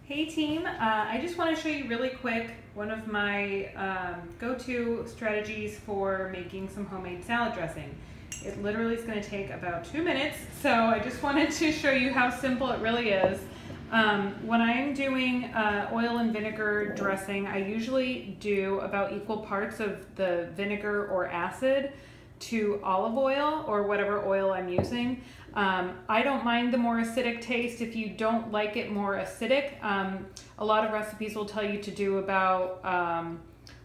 Hey team, I just want to show you really quick one of my go-to strategies for making some homemade salad dressing. It literally is going to take about 2 minutes, so I just wanted to show you how simple it really is. When I'm doing oil and vinegar dressing, I usually do about equal parts of the vinegar or acid to olive oil or whatever oil I'm using. I don't mind the more acidic taste if you don't like it more acidic. A lot of recipes will tell you to do about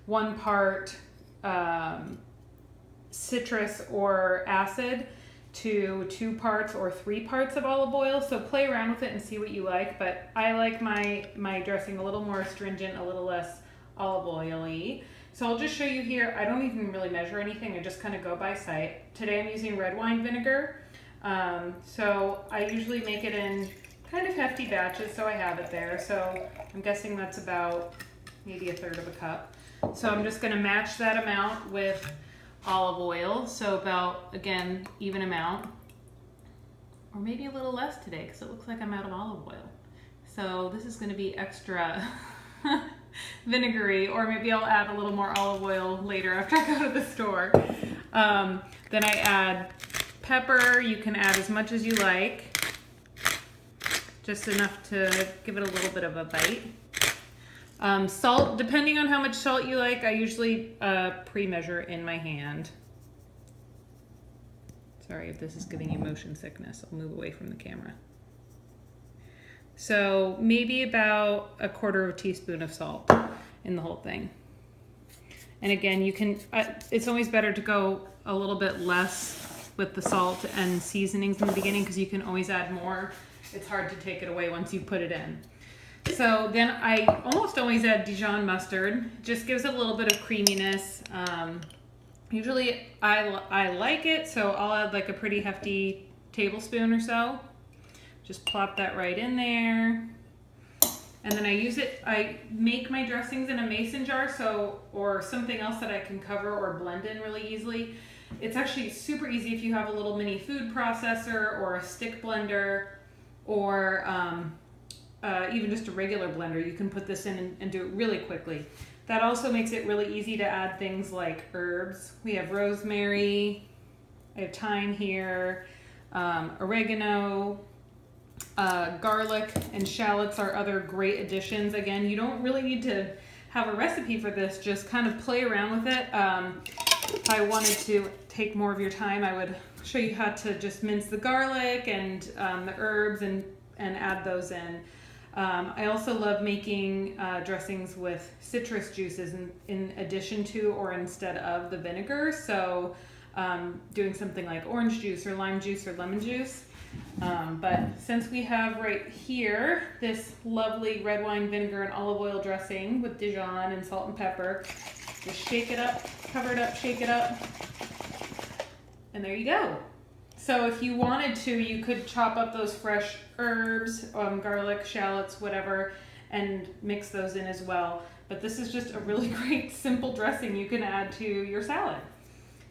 1 part citrus or acid to 2 parts or 3 parts of olive oil. So play around with it and see what you like. But I like my dressing a little more astringent, a little less olive oily. So I'll just show you here. I don't even really measure anything. I just kind of go by sight. Today I'm using red wine vinegar. So I usually make it in kind of hefty batches, so I have it there. So I'm guessing that's about maybe 1/3 of a cup. So I'm just going to match that amount with olive oil. So about, again, even amount. Or maybe a little less today because it looks like I'm out of olive oil. So this is going to be extra vinegary, or maybe I'll add a little more olive oil later after I go to the store. Then I add pepper. You can add as much as you like, just enough to give it a little bit of a bite. Salt, depending on how much salt you like, I usually pre-measure in my hand. Sorry if this is giving you motion sickness. I'll move away from the camera. So maybe about 1/4 teaspoon of salt in the whole thing. And again, you can, it's always better to go a little bit less with the salt and seasonings in the beginning because you can always add more. It's hard to take it away once you put it in. So then I almost always add Dijon mustard. Just gives it a little bit of creaminess. Usually I like it, so I'll add like a pretty hefty tablespoon or so. Just plop that right in there. And then I make my dressings in a mason jar, or something else that I can cover or blend in really easily. It's actually super easy if you have a little mini food processor or a stick blender, or even just a regular blender. You can put this in and do it really quickly. That also makes it really easy to add things like herbs. We have rosemary, I have thyme here, oregano, garlic and shallots are other great additions. Again, you don't really need to have a recipe for this, just kind of play around with it. If I wanted to take more of your time, I would show you how to just mince the garlic and the herbs and add those in. I also love making dressings with citrus juices in addition to or instead of the vinegar. So doing something like orange juice or lime juice or lemon juice. But since we have right here this lovely red wine vinegar and olive oil dressing with Dijon and salt and pepper, just shake it up, cover it up, shake it up, and there you go. So if you wanted to, you could chop up those fresh herbs, garlic, shallots, whatever, and mix those in as well. But this is just a really great simple dressing you can add to your salad.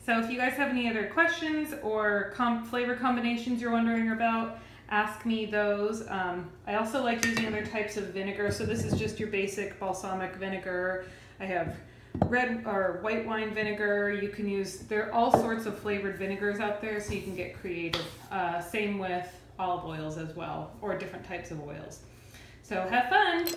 So if you guys have any other questions or flavor combinations you're wondering about, ask me those. I also like using other types of vinegar. So this is just your basic balsamic vinegar. I have red or white wine vinegar. You can use, there are all sorts of flavored vinegars out there, so you can get creative. Same with olive oils as well, or different types of oils. So have fun.